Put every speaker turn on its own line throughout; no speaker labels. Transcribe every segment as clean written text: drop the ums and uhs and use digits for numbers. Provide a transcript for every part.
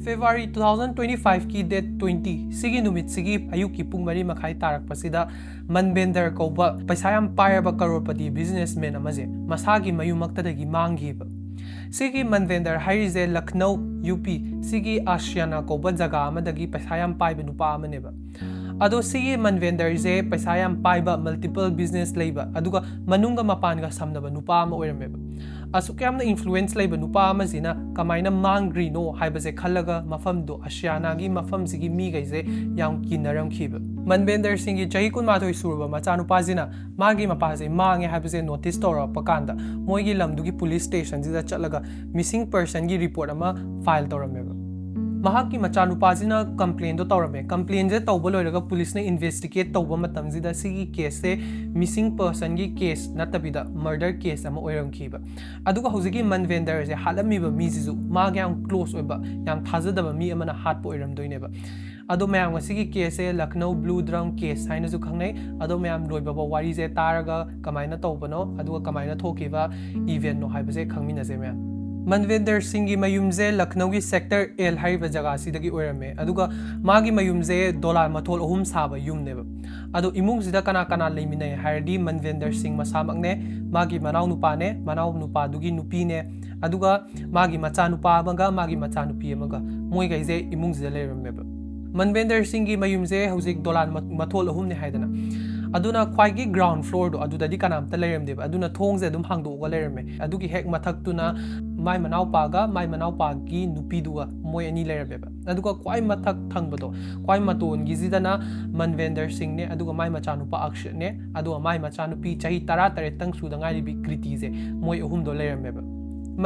February 2025 ki date 20 sigi numit sigi ayuki pung mari makhai tarak pasida manbender koba paisa yam pairaba crorepati businessman amaje masagi mayumaktadagi manghiba sigi manbender hairize Lucknow UP sigi Asiana koba jaga amadagi paisa yam paiba nupa amaneba ado sigi manbender je paisa yam paiba multiple business leiba aduga manunga mapanga samnaba nupa ama oirameba asukam influence leiba nupa amazina kamaina mangrino haibase khalaga mafam do Asiana gi mafam sigi mi gaise yam kinaram khiba manbender singi chahi kun mathoi surba macha nupa jina magi mapaje mange haibase notice tora pakanda moigi lamdugi police station jida chatlaga missing person gi report ama file torameba mahaki machanupazina complain do tawrame complain je tawba loiraga police ne investigate tawba matamjida sigi case se missing person gi case natabida murder case ama oiram khiba aduga hojiki manvender je halamiba mi jisu ma gyam close oiba yam thajadaba mi amana hat po oiram doineba ado mayam sigi case se Lucknow blue drum case haina ju khangnai ado mayam loiba ba wari je taraga kamaina tawbano aduga kamaina thokiba event no haiba je khangmina je mayam manvender singi mayumze Lucknow gi sector L haiba jaga sidagi oirame aduga magi mayumze dollar mathol ohum saba yumneba ado imung sida kana kana leiminai hairdi manvender sing masamakne magi manau nupa ne manau nupa dugi nupi ne aduga magi macha nupa amaga magi macha nupi amaga moi gaise imung sida leirameba manvender singi mayumze hojik dollar mathol ohum ne haidana aduna khwaigi ground floor do adudadi kanamta leiramdeba aduna thongje adum hangdoga leirame adugi hek mathak tuna mai manau paga mai manau pagi nupi duga moi ani leirabeba aduga kwai mathak thangbado kwai maton gi jidana manvender sing ne aduga mai macha nupa akshat ne aduga mai macha nupi chahi 13 tang suda ngai bi kriti je moi ohum do leirameba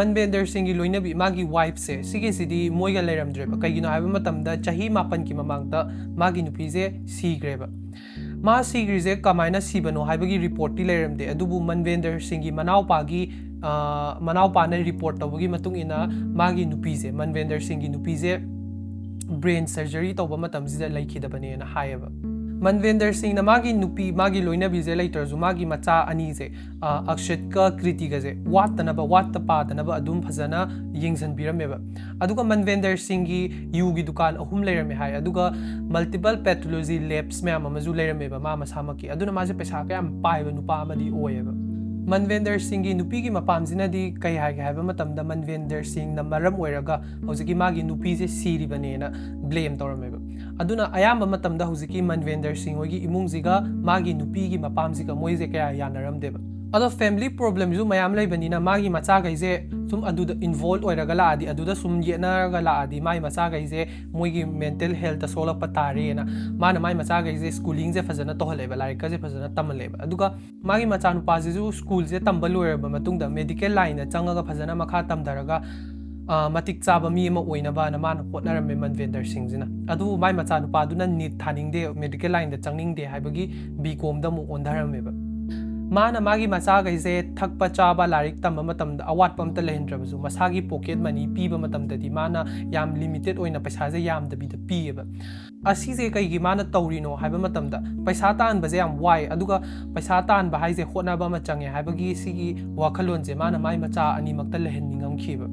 manvender singi loinabi magi wife se sigi sidi moiga leiramdreba kaigino haiba matamda chahi 8 ki mamangta magi nupi je sigreba ma sigrize kamaina sibano haibagi report ti leiramde adubu manvender singi manaupa na report tawagi matung ina magi nupise manvender singi nupise brain surgery tawba matam sida laikhidabane na hayaba manvender sing na magi nupi magi loina bize later zu magi macha ani je akshat ka kriti ga je wattanaba wattapadanaba adum phajana yingsan birameba aduga manvender singi yugi dukan ahum leirame hai aduga multiple pathology labs me amaju leirameba ma masamaki aduna maje pesa ka am paiba nupa amadi oyeba manvender singi nupi gi mapamjina di kai hai ga haiba matamda manvender sing na maram oiraga hojiki magi nupi je siribane na blame torameba aduna ayamba matamda hojiki manvender sing ogi imungjiga magi nupi gi mapamjiga moije kaya yanaramdeba ado family problem ju mayam leibanina magi macha gaise sum aduda involved oiraga laadi aduda sum yenaraga laadi mai macha gaise moigi mental health sola patare na mana mai macha gaise schooling je fazana tohaleba like ka je fazana tamaleba aduga magi macha nu paji ju school je tambaloiraba matungda medical line na changaga fazana makha tamdaraga matik chaba mi ma oinaba na mana hotnarame manvender singjina adu mai macha nu pa duna need thaningde medical line da changningde haibagi bcom da mu ondarameba mana magi macha gaise thakpa chaba larik tamba matamda awat pamta lehendrabasu masagi pocket money piba matamda di mana yam limited oina paisa je yam da bi da pieba asi je kai gi mana tawrino haiba matamda paisa tan ba je yam wai aduga paisa tan ba haije hotna ba ma change haibagi sigi wakhalon je mana mai macha ani makta leheningam khiba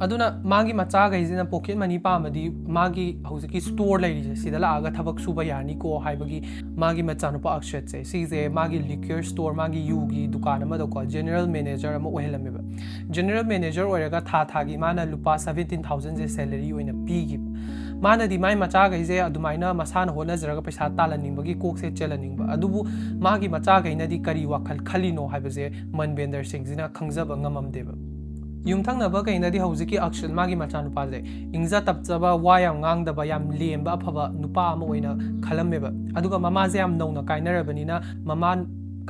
aduna magi macha gaisina pocket money pamadi magi hojiki store lairi sidala aga thabak suba yani ko haibagi magi macha no pa akshat se size magi liquor store magi yugi dukan ama ko general manager ama ohelameba general manager oiraga thagi mana lupa 17000 je salary oina pigi mana di mai macha gaise adumaina masana hona jaraga paisa talaningba gi kok se chelaningba adubu magi macha gaina di kari wakhal khalino haibaje manbender singjina khangjaba ngamamdeba yumthangnaba kaina di hojiki akshan magi macha nupa je ingza tapchaba wayam ngangdaba yam lemba aphaba nupa ama oina khalameba aduga mama je yam nongna kainarabanina mama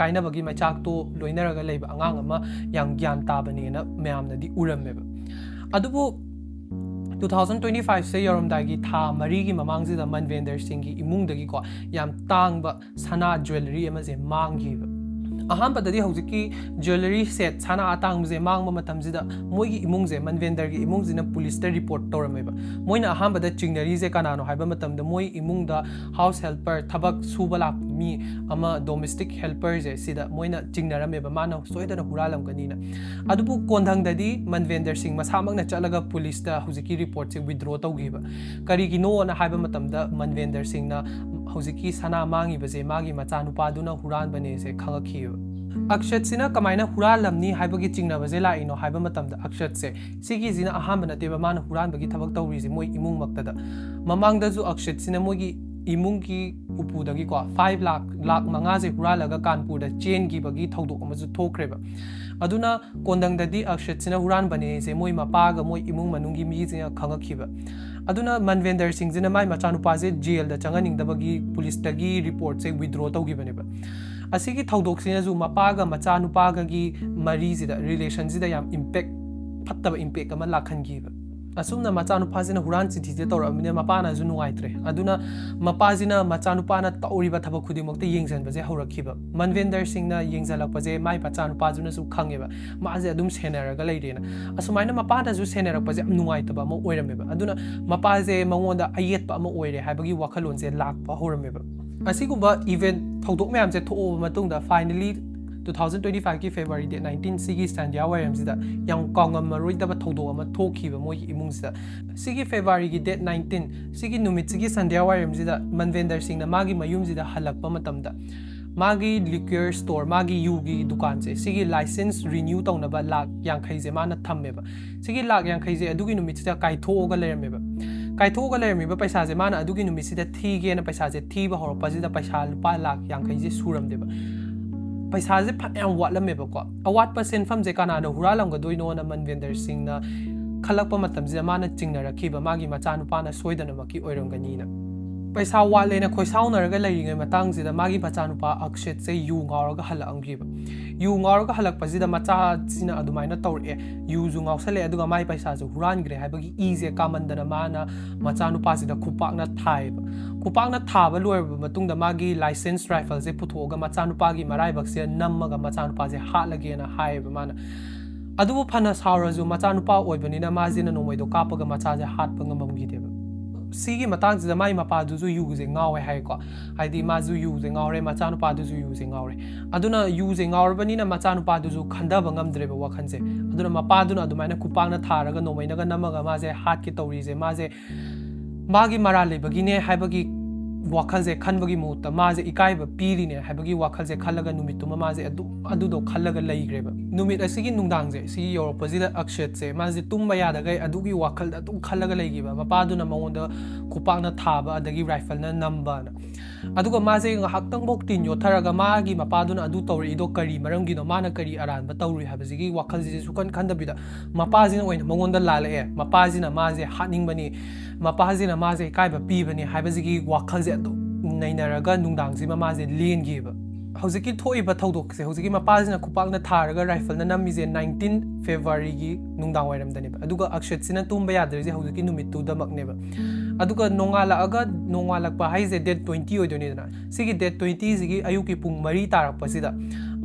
kainabagi machak to loinaraga leiba angang ama yang gyan tabanena mayamna di urammeba adubu 2025 se yoromdagi tha marigi mamangsida manvender singi imungdagi ko yam tangba sana jewelry ama je manggiba ꯑꯍꯥꯟꯕꯗꯗꯤ ꯍꯧꯖꯤꯛꯀꯤ jewellery set ꯁꯅꯥ ꯑꯇꯥꯡꯕꯁꯦ ꯃꯥꯡꯕ ꯃꯇꯝꯁꯤꯗ ꯃꯣꯏꯒꯤ ꯏꯃꯨꯡꯁꯦ ꯃꯟꯚꯦꯟꯗꯔꯒꯤ ꯏꯃꯨꯡꯁꯤꯅ ꯄꯨꯂꯤꯁꯇ report ꯇꯧꯔꯝꯃꯦꯕ ꯃꯣꯏꯅ ꯑꯍꯥꯟꯕꯗ ꯆꯤꯡꯅꯔꯤꯁꯦ ꯀꯅꯥꯅꯣ ꯍꯥꯏꯕ ꯃꯇꯝꯗ ꯃꯣꯏ ꯏꯃꯨꯡꯗ ꯍꯥꯎꯁ ꯍꯦꯜꯄꯔ ꯊꯕꯛ ꯁꯨꯕ ꯂꯥꯛꯄ ꯃꯤ ꯑꯃ ꯗꯣꯃꯦꯁꯇꯤꯛ ꯍꯦꯜꯄꯔꯁꯦ ꯁꯤꯗ ꯃꯣꯏꯅ ꯆꯤꯡꯅꯔꯝꯃꯦꯕ ꯃꯥꯅ ꯁꯣꯏꯗꯅ ꯍꯨꯔꯥꯜꯂꯝꯒꯅꯤꯅ ꯑꯗꯨꯕꯨ ꯀꯣꯟꯊꯪꯗꯗꯤ ꯃꯟꯚꯦꯟꯗꯔꯁꯤꯡ ꯃꯁꯥꯃꯛꯅ ꯆꯠꯂꯒ ꯄꯨꯂꯤꯁꯇ ꯍꯧꯖꯤꯛꯀꯤ ꯔꯤꯄꯣꯔꯠꯁꯦ ꯋꯤꯗ꯭ꯔꯣ ꯇꯧꯈꯤꯕ ꯀꯔꯤꯒꯤꯅꯣꯅ ꯍꯥꯏꯕ ꯃꯇꯝꯗ ꯃꯟꯚꯦꯟꯗꯔꯁꯤꯡꯅ ꯍꯧꯖꯤꯛꯀꯤ ꯁꯅꯥ ꯃꯥꯡꯉꯤꯕꯁꯦ ꯃꯥꯒꯤ ꯃꯆꯥꯅꯨꯄꯥꯗꯨꯅ ꯍꯨꯔꯥꯟꯕꯅꯦꯁꯦ ꯈꯪꯉꯛꯈꯤꯕ ꯑꯛꯁꯠꯁꯤꯅ ꯀꯃꯥꯏꯅ ꯍꯨꯔꯥꯜꯂꯝꯅꯤ ꯍꯥꯏꯕꯒꯤ ꯆꯤꯡꯅꯕꯁꯦ ꯂꯥꯛꯏꯅꯣ ꯍꯥꯏꯕ ꯃꯇꯝꯗ ꯑꯛꯁꯠꯁꯦ ꯁꯤꯒꯤꯁꯤꯅ ꯑꯍꯥꯟꯕ ꯅꯠꯇꯦꯕ ꯃꯥꯅ ꯍꯨꯔꯥꯟꯕꯒꯤ ꯊꯕꯛ ꯇꯧꯔꯤꯁꯦ ꯃꯣꯏ ꯏꯃꯨꯡꯃꯛꯇꯗ ꯃꯃꯥꯡꯗꯁꯨ ꯑꯛꯁꯠꯁꯤꯅ ꯃꯣꯏꯒꯤ ꯏꯃꯨꯡꯒꯤ ꯎꯄꯨꯗꯒꯤꯀꯣ 5 ꯂꯥꯛ 5 ꯍꯨꯔꯥꯜꯂꯒ ꯀꯥꯟꯄꯨꯔꯗ ꯆꯦꯟꯈꯤꯕꯒꯤ ꯊꯧꯗꯣꯛ ꯑꯃꯁꯨ ꯊꯣꯛꯈ꯭ꯔꯦꯕ ꯑꯗꯨꯅ ꯀꯣꯟꯗꯪꯗꯗꯤ ꯑꯛꯁꯠꯁꯤꯅ ꯍꯨꯔꯥꯟꯕꯅꯦꯁꯦ ꯃꯣꯏ ꯃꯄꯥꯒ ꯃꯣꯏ ꯏꯃꯨꯡ ꯃꯅꯨꯡꯒꯤ ꯃꯤꯁꯤꯡꯅ ꯈꯪꯉꯛꯈꯤꯕ ꯑꯗꯨꯅ ꯃꯟꯚꯦꯟꯗꯔꯁꯤꯡꯁꯤꯅ ꯃꯥꯏ ꯃꯆꯥꯅꯨꯄꯥꯁꯦ ꯖꯦꯜꯗ ꯆꯪꯍꯟꯅꯤꯡꯗꯕꯒꯤ ꯄꯨꯂꯤꯁꯇꯒꯤ ꯔꯤꯄꯣꯔꯠꯁꯦ ꯋꯤꯗ꯭ꯔꯣ ꯇꯧꯈꯤꯕꯅꯦꯕ ꯑꯁꯤꯒꯤ ꯊꯧꯗꯣꯛꯁꯤꯅꯁꯨ ꯃꯄꯥꯒ ꯃꯆꯥꯅꯨꯄꯥꯒꯒꯤ ꯃꯔꯤꯁꯤꯗ ꯔꯤꯂꯦꯁꯟꯁꯤꯗ ꯌꯥꯝ ꯐꯠꯇꯕ ꯏꯝꯄꯦꯛ ꯑꯃ ꯂꯥꯛꯍꯟꯈꯤꯕ ꯑꯁꯨꯝꯅ ꯃꯆꯥꯅꯨꯄꯥꯁꯤꯅ ꯍꯨꯔꯥꯟ ꯆꯤꯟꯊꯤꯁꯦ ꯇꯧꯔꯛꯑꯕꯅꯤꯅ ꯃꯄꯥꯅꯁꯨ ꯅꯨꯡꯉꯥꯏꯇ꯭ꯔꯦ ꯑꯗꯨꯅ ꯃꯄꯥꯁꯤꯅ ꯃꯆꯥꯅꯨꯄꯥꯅ ꯇꯧꯔꯤꯕ ꯊꯕꯛ ꯈꯨꯗꯤꯡꯃꯛꯇ ꯌꯦꯡꯁꯤꯟꯕꯁꯦ ꯍꯧꯔꯛꯈꯤꯕ ꯃꯟꯚꯦꯟꯗꯔꯁꯤꯡꯅ ꯌꯦꯡꯁꯤꯜꯂꯛꯄꯁꯦ ꯃꯥꯏ ꯃꯆꯥꯅꯨꯄꯥꯗꯨꯅꯁꯨ ꯈꯪꯉꯦꯕ ꯃꯥꯁꯦ ꯑꯗꯨꯝ ꯁꯦꯟꯅꯔꯒ ꯂꯩꯔꯦꯅ ꯑꯁꯨꯃꯥꯏꯅ ꯃꯄꯥꯅꯁꯨ ꯁꯦꯟꯅꯔꯛꯄꯁꯦ ꯌꯥꯝ ꯅꯨꯡꯉꯥꯏꯇꯕ ꯑꯃ ꯑꯣꯏꯔꯝꯃꯦꯕ ꯑꯗꯨꯅ ꯃꯄꯥꯁꯦ ꯃꯉꯣꯟꯗ ꯑꯌꯦꯠꯄ ꯑꯃ ꯑꯣꯏꯔꯦ ꯍꯥꯏꯕꯒꯤ ꯋꯥꯈꯜꯂꯣꯟꯁꯦ ꯂꯥꯛꯄ ꯍꯧꯔꯝꯃꯦꯕ ꯑꯁꯤꯒꯨꯝꯕ ꯏꯚꯦꯟꯠ ꯊꯧꯗꯣꯛ ꯃꯌꯥꯝꯁꯦ ꯊꯣꯛꯑꯕ ꯃꯇꯨꯡꯗ ꯐꯥꯏꯅꯦꯂꯤ 2025ꯒꯤ ꯐꯦꯕ꯭ꯔꯨꯋꯥꯔꯤ ꯗꯦꯠ 19 ꯁꯤꯒꯤ ꯁꯟꯙ꯭ꯌꯥ ꯋꯥꯏꯔꯝꯁꯤꯗ ꯌꯥꯝ ꯀꯥꯎꯉꯝꯃꯔꯣꯏꯗꯕ ꯊꯧꯗꯣꯛ ꯑꯃ ꯊꯣꯛꯈꯤꯕ ꯃꯣꯏꯒꯤ ꯏꯃꯨꯡꯁꯤꯗ ꯁꯤꯒꯤ ꯐꯦꯕ꯭ꯔꯨꯋꯥꯔꯤꯒꯤ ꯗꯦꯠ 19 ꯁꯤꯒꯤ ꯅꯨꯃꯤꯠꯁꯤꯒꯤ ꯁꯟꯙ꯭ꯌꯥ ꯋꯥꯏꯔꯝꯁꯤꯗ ꯃꯟꯚꯦꯟꯗꯔꯁꯤꯡꯅ ꯃꯥꯒꯤ ꯃꯌꯨꯝꯁꯤꯗ ꯍꯜꯂꯛꯄ ꯃꯇꯝꯗ मागी लिक्योर स्टोर मागी यूगी दुकान से सिगी लाइसेंस रिन्यू तौनबा लाख यांखैजे माना थम्मेबा सिगी लाख यांखैजे अदुगी नुमितसिदा काइथोगा लेरमेबा काइथोगा लेरमेबा पैसाजे माना अदुगी नुमितसिदा थीगेना पैसाजे थीबा हौरपाजिदा पैसा लुपा लाख यांखैजे सुरमदेबा पैसाजे फयाम वाटलमेबको अवाटपा सेनफमजे कानानो हुरालमगदोइनोना मनवेंदर सिंहना खलकपा मतमजे माना चिंगनरखिबा मागी मचानुपाना सोइदनमकी ओइरंगनीना पैसा वालेना खोइसाउनरगा लैरिङै मतांगजिदा मागी मचानुपा अक्षत से यू गाउरगा हलअंगिबा यू गाउरगा हलकपजिदा मचाजिना अदुमाइना तौरए यू जु गाउसले अदुगा माई पैसाजु हुरानग्रे हाइबगी इजे कामन्दना माना मचानुपाजिदा खुपाकना थाइबा खुपाकना थाबा लोइबा मतुंगदा मागी लाइसेंस राइफल से पुथोगा मचानुपागी मराइबकसे नम्मगा मचानुपाजे हालगेना हाइबा माना अदुबु फना सावरजु मचानुपा ओइबनिना माजिना नोमैदो कापगा मचाजे हाटपा ngамamgiदेबा सिगी मतांगजिदा माई मपादुजु यूजे गावे हाइको हाइदि माजु यूजे गावरे मचानुपादुजु यूजे गावरे अदुना यूजे गावरबनिना मचानुपादुजु खंदबा ngamद्रेबा वखनसे अदुना मपादुना अदुमाइना कुपांगना थारगा नोमैनागा नमगा माजे हाटके तौरिजे माजे मागी मरा लेबगिने हाइबगी वाखलजे खनबगी मुहूर्त माजे इकाइबा पीरिने हाइबगी वाखलजे खलगा नुमितुमा माजे अदुदो खलगा लैग्रेबा नुमित असिगी नुंगदांगजे सिगी योरपजिदा अक्षतसे माजे तुम्बा यादगै अदुगी वाखल अदुम खलगा लैगिबा मपादुना मंगोंदा खुपांगना थाबा अदगी राइफलना नंबाना अदुगा माजे ngahaktang bok tin yotharaga मागी मपादुना अदु तौरिदो करी मरमगिनो माना करी अरानबा तौरि हाबजिगी वाखलजे सुकन खंदबिदा मपाजिना ओइन मंगोंदा लाले मपाजिना माजे हानिंगबनी मपाजिना माजे इकाइबा पीबनी हाबजिगी वाखलजे अदु नैनरगा नुंगदांगजिमा माजे लेनगिबा हौजिकी थोइबा थौदोकसे हौजिकी मपाजिना खुपांगना थारगा राइफलना नमिजे 19 फेब्रुवारीगी नुंगदांग वाइरमदनेबा अदुगा अक्षतसिना तुम्बा यादरजे हौजिकी नुमितुदमकनेबा अदुगा नोंगालागा नोंगालकपा हाइजे डेट 20 ओइदोनेदना सिगी डेट 20 सिगी अयुकी पुंग 3 तारकपसिदा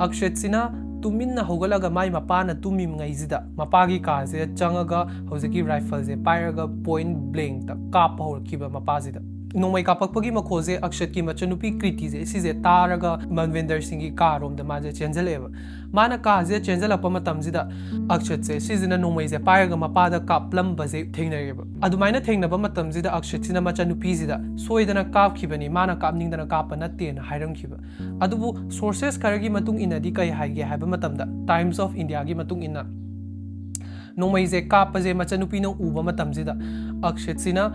अक्षतसिना तुमिन्ना होगलगा माई मपाना तुमिमंगैजिदा मपागी कासे चंगगा हौजिकी राइफलजे पायरगा पॉइंट ब्लैंक ता काप हौरखिबा मपाजिदा नोंमै कापकपगी मखोजे अक्षतकी मचनुपी कृतिजे सिजे तारगा मनवेंदर सिंगी कारोमदा माजे चेंजलेबा माना काजे चेंजलपा मतमजिदा अक्षतसे सिजना नोंमैजे पायरगा मपादा कापलमबजे थेंगनरेबा अदुमाइना थेंगनबा मतमजिदा अक्षतसिना मचनुपीजिदा सोइदना कापखिबनी माना कापनिंगदना कापा नत्तेना हाइरंखिबा अदुबु सोर्सेस खरगी मतुंग इनदी कै हाइगे हाइबा मतमदा टाइम्स ऑफ इंडिया गी मतुंग इना नोंमैजे कापजे मचनुपीना उबा मतमजिदा अक्षतसिना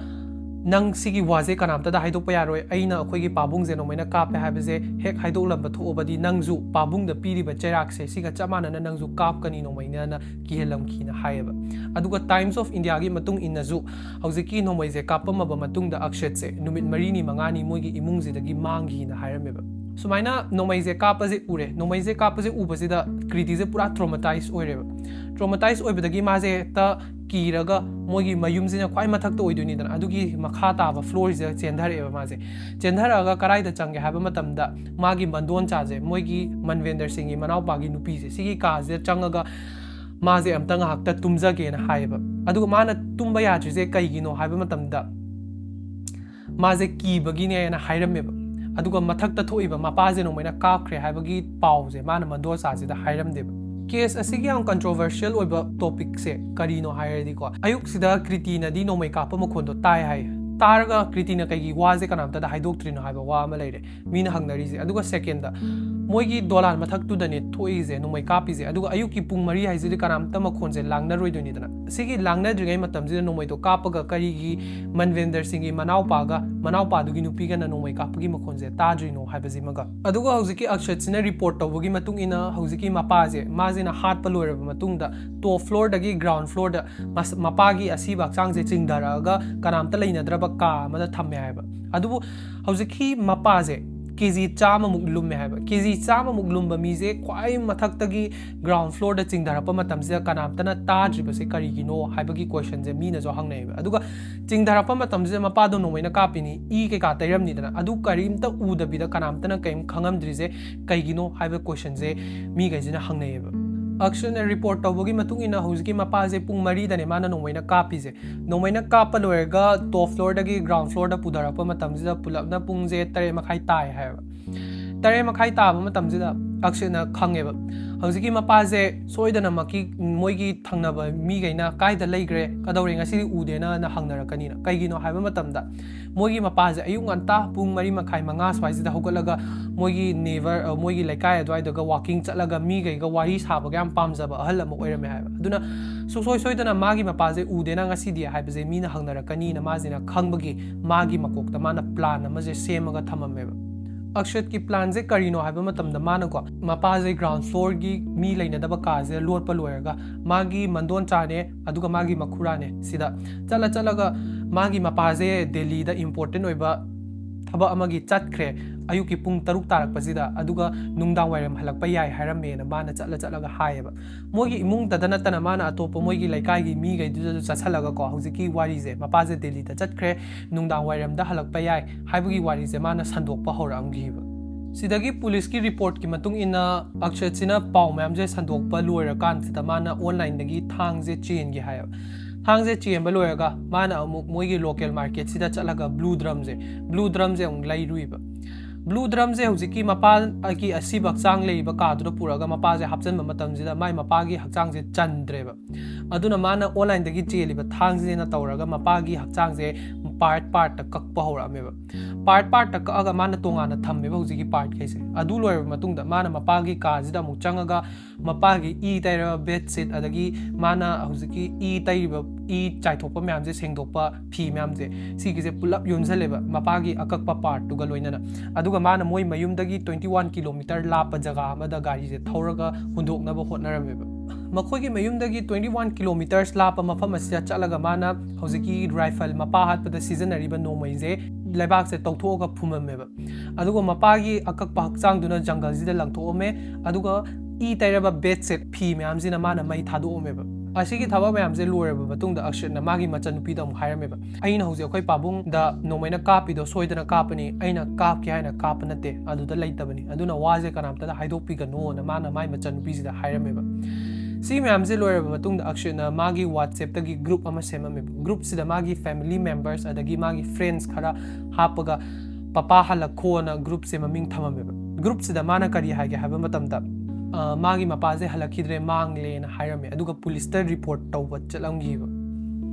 नंग सिगी वाजे कनामता हाइदोप यारोय अइना अखोइगी पाबुंगजे नोमैना कापे हाइबजे हेक हाइदोलंबा थोबदी नंगजु पाबुंगदा पीरिबा चेराकसे सिगा चमानना नंगजु कापकनी नोमैना किहेलमखिना हाइबा अदुगा टाइम्स ऑफ इंडिया गी मतुंग इनजु हौजिकी नोमैजे कापमबा मतुंगदा अक्षतसे नुमित मरीनी मंगानी मोइगी इमुंगजिदगी मांगीना हाइरमेबा सुमाइना नोमैजे कापजे उरे नोमैजे कापजे उबजिदा कृतिजे पूरा ट्रॉमेटाइज ओइरेबा ट्रॉमेटाइज ओइबदगी माजे ता ꯀꯤꯔꯒ ꯃꯣꯏꯒꯤ ꯃꯌꯨꯝꯁꯤꯅ ꯈ꯭ꯋꯥꯏ ꯃꯊꯛꯇ ꯑꯣꯏꯗꯣꯏꯅꯤꯗꯅ ꯑꯗꯨꯒꯤ ꯃꯈꯥ ꯇꯥꯕ ꯐ꯭ꯂꯣꯔꯁꯤꯗ ꯆꯦꯟꯊꯔꯛꯑꯦꯕ ꯃꯥꯁꯦ ꯆꯦꯟꯊꯔꯛꯑꯒ ꯀꯗꯥꯏꯗ ꯆꯪꯒꯦ ꯍꯥꯏꯕ ꯃꯇꯝꯗ ꯃꯥꯒꯤ ꯃꯟꯗꯣꯟꯆꯥꯁꯦ ꯃꯣꯏꯒꯤ ꯃꯟꯚꯦꯟꯗꯔꯁꯤꯡꯒꯤ ꯃꯅꯥꯎꯄꯥꯒꯤ ꯅꯨꯄꯤꯁꯦ ꯁꯤꯒꯤ ꯀꯥꯁꯤꯗ ꯆꯪꯉꯒ ꯃꯥꯁꯦ ꯑꯝꯇ ꯉꯥꯏꯍꯥꯛꯇ ꯇꯨꯝꯖꯒꯦꯅ ꯍꯥꯏꯌꯦꯕ ꯑꯗꯨꯒ ꯃꯥꯅ ꯇꯨꯝꯕ ꯌꯥꯗ꯭ꯔꯤꯁꯦ ꯀꯩꯒꯤꯅꯣ ꯍꯥꯏꯕ ꯃꯇꯝꯗ ꯃꯥꯁꯦ ꯀꯤꯕꯒꯤꯅꯦꯅ ꯍꯥꯏꯔꯝꯃꯦꯕ ꯑꯗꯨꯒ ꯃꯊꯛꯇ ꯊꯣꯛꯏꯕ ꯃꯄꯥꯁꯦ ꯅꯣꯡꯃꯩꯅ ꯀꯥꯞꯈ꯭ꯔꯦ ꯍꯥꯏꯕꯒꯤ ꯄꯥꯎꯁꯦ ꯃꯥꯅ ꯃꯟꯗꯣꯟꯆꯥꯁꯤꯗ ꯍꯥꯏꯔꯝꯗꯦꯕ ꯀꯦꯁ ꯑꯁꯤꯒꯤ ꯌꯥꯝ ꯀꯟꯇ꯭ꯔꯣꯚꯔꯁꯤꯌꯦꯜ ꯑꯣꯏꯕ ꯇꯣꯄꯤꯛꯁꯦ ꯀꯔꯤꯅꯣ ꯍꯥꯏꯔꯗꯤꯀꯣ ꯑꯌꯨꯛꯁꯤꯗ ꯀ꯭ꯔꯤꯇꯤꯅꯗꯤ ꯅꯣꯡꯃꯩ ꯀꯥꯞꯄ ꯃꯈꯣꯟꯗꯣ ꯇꯥꯏ ꯍꯥꯏ ꯇꯥꯔꯒ ꯀ꯭ꯔꯤꯇꯤꯅ ꯀꯩꯒꯤ ꯋꯥꯁꯦ ꯀꯅꯥꯝꯇꯗ ꯍꯥꯏꯗꯣꯛꯇ꯭ꯔꯤꯅꯣ ꯍꯥꯏꯕ ꯋꯥ ꯑꯃ ꯂꯩꯔꯦ ꯃꯤꯅ ꯍꯪꯅꯔꯤꯁꯦ ꯑꯗꯨꯒ ꯁꯦꯀꯦꯟꯗ ꯃꯣꯏꯒꯤ ꯗꯣꯂꯥꯟ ꯃꯊꯛꯇꯨꯗꯅꯦ ꯊꯣꯛꯏꯁꯦ ꯅꯣꯡꯃꯩ ꯀꯥꯞꯄꯤꯁꯦ ꯑꯗꯨꯒ ꯑꯌꯨꯛꯀꯤ ꯄꯨꯡ 4 ꯍꯥꯏꯁꯤꯗꯤ ꯀꯅꯥꯝꯇ ꯃꯈꯣꯟꯁꯦ ꯂꯥꯡꯅꯔꯣꯏꯗꯣꯏꯅꯤꯗꯅ ꯁꯤꯒꯤ ꯂꯥꯡꯅꯗ꯭ꯔꯤꯉꯩ ꯃꯇꯝꯁꯤꯗ ꯅꯣꯡꯃꯩꯗꯣ ꯀꯥꯞꯄꯒ ꯀꯔꯤꯒꯤ ꯃꯟꯚꯦꯟꯗꯔꯁꯤꯡꯒꯤ ꯃꯅꯥꯎꯄꯥꯗꯨꯒꯤ ꯅꯨꯄꯤꯒꯅ ꯅꯣꯡꯃꯩ ꯀꯥꯞꯄꯒꯤ ꯃꯈꯣꯟꯁꯦ ꯇꯥꯗ꯭ꯔꯤꯅꯣ ꯍꯥꯏꯕꯁꯤꯃꯒ ꯑꯗꯨꯒ ꯍꯧꯖꯤꯛꯀꯤ ꯑꯛꯁꯠꯁꯤꯅ ꯔꯤꯄꯣꯔꯠ ꯇꯧꯕꯒꯤ ꯃꯇꯨꯡ ꯏꯟꯅ ꯍꯧꯖꯤꯛꯀꯤ ꯃꯄꯥꯁꯦ ꯃꯥꯁꯤꯅ ꯍꯥꯠꯄ ꯂꯣꯏꯔꯕ ꯃꯇꯨꯡꯗ ꯇꯣꯞ ꯐ꯭ꯂꯣꯔꯗꯒꯤ ꯒ꯭ꯔꯥꯎꯟ ꯐ꯭ꯂꯣꯔꯗ ꯃꯄꯥꯒꯤ ꯑꯁꯤꯕ ꯍꯛꯆꯥꯡꯁꯦ ꯆꯤꯡꯊꯔꯛꯑꯒ ꯀꯅꯥꯝꯇ ꯂꯩꯅꯗ꯭ꯔꯕ ꯀꯥ ꯑꯃꯗ ꯊꯝꯃꯦ ꯍꯥꯏꯕ ꯑꯗꯨꯕꯨ ꯍꯧꯖꯤꯛꯀꯤ ꯃꯄꯥꯁꯦ ꯀꯦꯖꯤ 100ꯃꯨꯛ ꯂꯨꯝꯃꯦ ꯍꯥꯏꯕ ꯀꯦꯖꯤ 100ꯃꯨꯛ ꯂꯨꯝꯕ ꯃꯤꯁꯦ ꯈ꯭ꯋꯥꯏ ꯃꯊꯛꯇꯒꯤ ꯒ꯭ꯔꯥꯎꯟ ꯐ꯭ꯂꯣꯔꯗ ꯆꯤꯡꯊꯔꯛꯄ ꯃꯇꯝꯁꯤꯗ ꯀꯅꯥꯝꯇꯅ ꯇꯥꯗ꯭ꯔꯤꯕꯁꯦ ꯀꯔꯤꯒꯤꯅꯣ ꯍꯥꯏꯕꯒꯤ ꯀꯣꯏꯁꯟꯁꯦ ꯃꯤꯅꯁꯨ ꯍꯪꯅꯩꯑꯕ ꯑꯗꯨꯒ ꯆꯤꯡꯊꯔꯛꯄ ꯃꯇꯝꯁꯤꯗ ꯃꯄꯥꯗꯣ ꯅꯣꯡꯃꯩꯅ ꯀꯥꯞꯄꯤꯅꯤ ꯏ ꯀꯩꯀꯥ ꯇꯩꯔꯝꯅꯤꯗꯅ ꯑꯗꯨ ꯀꯔꯤꯝꯇ ꯎꯗꯕꯤꯗ ꯀꯅꯥꯝꯇꯅ ꯀꯔꯤꯝ ꯈꯪꯉꯝꯗ꯭ꯔꯤꯁꯦ ꯀꯩꯒꯤꯅꯣ ꯍꯥꯏꯕ ꯀꯣꯏꯁꯟꯁꯦ ꯃꯤꯈꯩꯁꯤꯅ ꯍꯪꯅꯩꯑꯕ ꯑꯛꯁꯠꯅ ꯔꯤꯄꯣꯔꯠ ꯇꯧꯕꯒꯤ ꯃꯇꯨꯡ ꯏꯟꯅ ꯍꯧꯖꯤꯛꯀꯤ ꯃꯄꯥꯁꯦ ꯄꯨꯡ 4ꯗꯅꯦ ꯃꯥꯅ ꯅꯣꯡꯃꯩꯅ ꯀꯥꯞꯄꯤꯁꯦ ꯅꯣꯡꯃꯩꯅ ꯀꯥꯞꯄ ꯂꯣꯏꯔꯒ ꯇꯣꯞ ꯐ꯭ꯂꯣꯔꯗꯒꯤ ꯒ꯭ꯔꯥꯎꯟ ꯐ꯭ꯂꯣꯔꯗ ꯄꯨꯊꯔꯛꯄ ꯃꯇꯝꯁꯤꯗ ꯄꯨꯂꯞꯅ ꯄꯨꯡꯁꯦ 3:30 ꯇꯥꯏ ꯍꯥꯏꯕ 3:30 ꯇꯥꯕ ꯃꯇꯝꯁꯤꯗ ꯑꯛꯁꯠꯅ ꯈꯪꯉꯦꯕ ꯍꯧꯖꯤꯛꯀꯤ ꯃꯄꯥꯁꯦ ꯁꯣꯏꯗꯅꯃꯛꯀꯤ ꯃꯣꯏꯒꯤ ꯊꯪꯅꯕ ꯃꯤꯈꯩꯅ ꯀꯥꯏꯗ ꯂꯩꯈ꯭ರೆ ꯀꯗꯧꯔꯦ ꯉꯁꯤꯗꯤ ꯎꯗꯦꯅ ꯍꯪꯅꯔꯛꯀꯅꯤꯅ ꯀꯩꯒꯤꯅꯣ ꯍꯥꯏꯕ ꯃꯇꯝꯗ ꯃꯣꯏꯒꯤ ꯃꯄꯥꯁꯦ ꯑꯌꯨꯛ ꯉꯟꯇꯥ ꯄꯨꯡ 4:30 5 ꯁ꯭ꯋꯥꯏꯁꯤꯗ ꯍꯧꯒꯠꯂꯒ ꯃꯣꯏꯒꯤ ꯅꯦꯕꯔ ꯃꯣꯏꯒꯤ ꯂꯩꯀꯥꯏ ꯑꯗꯨꯋꯥꯏꯗꯒ ꯋꯥꯀꯤꯡ ꯆꯠꯂꯒ ꯃꯤꯈꯩꯒ ꯋꯥꯔꯤ ꯁꯥꯕꯒ ꯌꯥꯝ ꯄꯥꯝꯖꯕ ꯑꯍꯜ ꯑꯃ ꯑꯣꯏꯔꯝꯃꯦ ꯍꯥꯏꯕ ꯑꯗꯨꯅ ꯁꯨꯡꯁꯣꯏ ꯁꯣꯏꯗꯅ ꯃꯥꯒꯤ ꯃꯄꯥꯁꯦ ꯎꯗꯦꯅ ꯉꯁꯤꯗꯤ ꯍꯥꯏꯕꯁꯦ ꯃꯤꯅ ꯍꯪꯅꯔꯛꯀꯅꯤꯅ ꯃꯥꯁꯤꯅ ꯈꯪꯕꯒꯤ ꯃꯥꯒꯤ ꯃꯀꯣꯛꯇ ꯃꯥꯅ ꯄ꯭ꯂꯥꯟ ꯑꯃꯁꯦ ꯁꯦꯝꯃꯒ ꯊꯝꯃꯝꯃꯦꯕ ꯑꯛꯁꯠꯀꯤ ꯄ꯭ꯂꯥꯟꯁꯦ ꯀꯔꯤꯅꯣ ꯍꯥꯏꯕ ꯃꯇꯝꯗ ꯃꯥꯅꯀꯣ ꯃꯄꯥꯁꯦ ꯒ꯭ꯔꯥꯎꯟ ꯐ꯭ꯂꯣꯔꯒꯤ ꯃꯤ ꯂꯩꯅꯗꯕ ꯀꯥꯁꯦ ꯂꯣꯠꯄ ꯂꯣꯏꯔꯒ ꯃꯥꯒꯤ ꯃꯟꯗꯣꯟꯆꯥꯅꯦ ꯑꯗꯨꯒ ꯃꯥꯒꯤ ꯃꯈꯨꯔꯥꯅꯦ ꯁꯤꯗ ꯆꯠꯂꯒ ꯃꯥꯒꯤ ꯃꯄꯥꯁꯦ ꯗꯦꯜꯂꯤꯗ ꯏꯝꯄꯣꯔꯇꯦꯟ ꯑꯣꯏꯕ ꯊꯕꯛ ꯑꯃꯒꯤ ꯆꯠꯈ꯭ꯔꯦ ꯑꯌꯨꯛꯀꯤ ꯄꯨꯡ 6 ꯇꯥꯔꯛꯄꯁꯤꯗ ꯑꯗꯨꯒ ꯅꯨꯡꯗꯥꯡ ꯋꯥꯏꯔꯝ ꯍꯜꯂꯛꯄ ꯌꯥꯏ ꯍꯥꯏꯔꯝꯃꯦꯅ ꯃꯥꯅ ꯆꯠꯂꯒ ꯍꯥꯏꯌꯦꯕ ꯃꯣꯏꯒꯤ ꯏꯃꯨꯡꯗ ꯅꯠꯇꯅ ꯃꯥꯅ ꯑꯇꯣꯞꯄ ꯃꯣꯏꯒꯤ ꯂꯩꯀꯥꯏꯒꯤ ꯃꯤꯈꯩꯗꯨꯗꯁꯨ ꯆꯠꯁꯜꯂꯒꯀꯣ ꯍꯧꯖꯤꯛꯀꯤ ꯋꯥꯔꯤꯁꯦ ꯃꯄꯥꯁꯦ ꯗꯦꯜꯂꯤꯗ ꯆꯠꯈ꯭ꯔꯦ ꯅꯨꯡꯗꯥꯡ ꯋꯥꯏꯔꯝꯗ ꯍꯜꯂꯛꯄ ꯌꯥꯏ ꯍꯥꯏꯕꯒꯤ ꯋꯥꯔꯤꯁꯦ ꯃꯥꯅ ꯁꯟꯗꯣꯛꯄ ꯍꯧꯔꯛꯑꯝꯈꯤꯕ ꯁꯤꯗꯒꯤ ꯄꯨꯂꯤꯁꯀꯤ ꯔꯤꯄꯣꯔꯠꯀꯤ ꯃꯇꯨꯡ ꯏꯟꯅ ꯑꯛꯁꯠꯁꯤꯅ ꯄꯥꯎ ꯃꯌꯥꯝꯁꯦ ꯁꯟꯗꯣꯛꯄ ꯂꯣꯏꯔꯀꯥꯟꯁꯤꯗ ꯃꯥꯅ ꯑꯣꯟꯂꯥꯏꯟꯗꯒꯤ ꯊꯥꯡꯁꯦ ꯆꯦꯟꯒꯦ ꯍꯥꯏꯌꯦꯕ ꯊꯥꯡꯁꯦ ꯆꯦꯟꯕ ꯂꯣꯏꯔꯒ ꯃꯥꯅ ꯑꯃꯨꯛ ꯃꯣꯏꯒꯤ ꯂꯣꯀꯦꯜ ꯃꯥꯔꯀꯦꯠꯁꯤꯗ ꯆꯠꯂꯒ ꯕ꯭ꯂꯨ ꯗ꯭ꯔꯝꯁꯦ ꯑꯃꯨꯛ ꯂꯩꯔꯨꯏꯕ ꯕ꯭ꯂꯨ ꯗ꯭ꯔꯝꯁꯦ ꯍꯧꯖꯤꯛꯀꯤ ꯃꯄꯥꯒꯤ ꯑꯁꯤꯕ ꯍꯛꯆꯥꯡ ꯂꯩꯔꯤꯕ ꯀꯥꯗꯨꯗ ꯄꯨꯔꯒ ꯃꯄꯥꯁꯦ ꯍꯥꯞꯆꯤꯟꯕ ꯃꯇꯝꯁꯤꯗ ꯃꯥꯏ ꯃꯄꯥꯒꯤ ꯍꯛꯆꯥꯡꯁꯦ ꯆꯟꯗ꯭ꯔꯦꯕ ꯑꯗꯨꯅ ꯃꯥꯅ ꯑꯣꯟꯂꯥꯏꯟꯗꯒꯤ ꯆꯦꯜꯂꯤꯕ ꯊꯥꯡꯁꯤꯅ ꯇꯧꯔꯒ ꯃꯄꯥꯒꯤ ꯍꯛꯆꯥꯡꯁꯦ ꯄꯥꯔꯠꯇ ꯀꯛꯄ ꯍꯧꯔꯛꯑꯝꯃꯦꯕ ꯄꯥꯔꯠꯇ ꯀꯛꯑꯒ ꯃꯥꯅ ꯇꯣꯉꯥꯟꯅ ꯊꯝꯃꯦꯕ ꯍꯧꯖꯤꯛꯀꯤ ꯄꯥꯔꯠꯈꯩꯁꯦ ꯑꯗꯨ ꯂꯣꯏꯔꯕ ꯃꯇꯨꯡꯗ ꯃꯥꯅ ꯃꯄꯥꯒꯤ ꯀꯥꯁꯤꯗ ꯑꯃꯨꯛ ꯆꯪꯉꯒ ꯃꯄꯥꯒꯤ ꯏ ꯇꯩꯔꯕ ꯕꯦꯗꯁꯤꯠ ꯑꯗꯒꯤ ꯃꯥꯅ ꯍꯧꯖꯤꯛꯀꯤ ꯏ ꯇꯩꯔꯤꯕ ꯏ ꯆꯥꯏꯊꯣꯛꯄ ꯃꯌꯥꯝꯁꯦ ꯁꯦꯡꯗꯣꯛꯄ ꯐꯤ ꯃꯌꯥꯝꯁꯦ ꯁꯤꯒꯤꯁꯦ ꯄꯨꯂꯞ ꯌꯣꯝꯁꯜꯂꯦꯕ ꯃꯄꯥꯒꯤ ꯑꯀꯛꯄ ꯄꯥꯔꯠꯇꯨꯒ ꯂꯣꯏꯅꯅ ꯑꯗꯨꯒ ꯃꯥꯅ ꯃꯣꯏ ꯃꯌꯨꯝꯗꯒꯤ 21 ꯀꯤꯂꯣꯃꯤꯇꯔ ꯂꯥꯞꯄ ꯖꯒꯥ ꯑꯃꯗ ꯒꯥꯔꯤꯁꯦ ꯊꯧꯔꯒ ꯍꯨꯟꯗꯣꯛꯅꯕ ꯍꯣꯠꯅꯔꯝꯃꯦꯕ ꯃꯈꯣꯏꯒꯤ ꯃꯌꯨꯝꯗꯒꯤ 21 ꯀꯤꯂꯣꯃꯤꯇꯔꯁ ꯂꯥꯞꯄ ꯃꯐꯝ ꯑꯁꯤꯗ ꯆꯠꯂꯒ ꯃꯥꯅ ꯍꯧꯖꯤꯛꯀꯤ ꯔꯥꯏꯐꯜ ꯃꯄꯥ ꯍꯥꯠꯄꯗ ꯁꯤꯖꯤꯟꯅꯔꯤꯕ ꯅꯣꯡꯃꯩꯁꯦ ꯂꯩꯕꯥꯛꯁꯦ ꯇꯧꯊꯣꯛꯑꯒ ꯐꯨꯝꯃꯝꯃꯦꯕ ꯑꯗꯨꯒ ꯃꯄꯥꯒꯤ ꯑꯀꯛꯄ ꯍꯛꯆꯥꯡꯗꯨꯅ ꯖꯪꯒꯜꯁꯤꯗ ꯂꯪꯊꯣꯛꯑꯝꯃꯦ ꯑꯗꯨꯒ ꯏ ꯇꯩꯔꯕ ꯕꯦꯗꯁꯤꯠ ꯐꯤ ꯃꯌꯥꯝꯁꯤꯅ ꯃꯥꯅ ꯃꯩ ꯊꯥꯗꯣꯛꯑꯝꯃꯦꯕ ꯑꯁꯤꯒꯤ ꯊꯕꯛ ꯃꯌꯥꯝꯁꯦ ꯂꯣꯏꯔꯕ ꯃꯇꯨꯡꯗ ꯑꯛꯁꯠꯅ ꯃꯥꯒꯤ ꯃꯆꯟꯅꯨꯄꯤꯗ ꯑꯃꯨꯛ ꯍꯥꯏꯔꯝꯃꯦꯕ ꯑꯩꯅ ꯍꯧꯖꯤꯛ ꯑꯩꯈꯣꯏ ꯄꯥꯕꯨꯡꯗ ꯅꯣꯡꯃꯩꯅ ꯀꯥꯞꯄꯤꯗꯣ ꯁꯣꯏꯗꯅ ꯀꯥꯞꯄꯅꯤ ꯑꯩꯅ ꯀꯥꯞꯀꯦ ꯍꯥꯏꯅ ꯀꯥꯞꯄ ꯅꯠꯇꯦ ꯑꯗꯨꯗ ꯂꯩꯇꯕꯅꯤ ꯑꯗꯨꯅ ꯋꯥꯁꯦ ꯀꯅꯥꯝꯇꯗ ꯍꯥꯏꯗꯣꯛꯄꯤꯒꯅꯣꯅ ꯃꯥꯅ ꯃꯥꯏ ꯃꯆꯟꯅꯨꯄꯤꯁꯤꯗ ꯍꯥꯏꯔꯝꯃꯦꯕ ꯁꯤ ꯃꯌꯥꯝꯁꯦ ꯂꯣꯏꯔꯕ ꯃꯇꯨꯡꯗ ꯑꯛꯁꯠꯅ ꯃꯥꯒꯤ ꯋꯥꯠꯁꯑꯦꯞꯇꯒꯤ ꯒ꯭ꯔꯨꯞ ꯑꯃ ꯁꯦꯝꯃꯝꯃꯦꯕ ꯒ꯭ꯔꯨꯞꯁꯤꯗ ꯃꯥꯒꯤ ꯐꯦꯃꯤꯂꯤ ꯃꯦꯝꯕꯔꯁ ꯑꯗꯒꯤ ꯃꯥꯒꯤ ꯐ꯭ꯔꯦꯟꯁ ꯈꯔ ꯍꯥꯞꯄꯒ ꯄꯄꯥ ꯍꯜꯂꯛꯈꯣꯅ ꯒ꯭ꯔꯨꯞꯁꯦ ꯃꯃꯤꯡ ꯊꯝꯃꯝꯃꯦꯕ ꯒ꯭ꯔꯨꯞꯁꯤꯗ ꯃꯥꯅ ꯀꯔꯤ ꯍꯥꯏꯒꯦ ꯍꯥꯏꯕ ꯃꯇꯝꯗ ꯃꯥꯒꯤ ꯃꯄꯥꯁꯦ ꯍꯜꯂꯛꯈꯤꯗ꯭ꯔꯦ ꯃꯥꯡꯂꯦꯅ ꯍꯥꯏꯔꯝꯃꯦ ꯑꯗꯨꯒ ꯄꯨꯂꯤꯁꯇ ꯔꯤꯄꯣꯔꯠ ꯇꯧꯕ ꯆꯠꯂꯝꯈꯤꯕ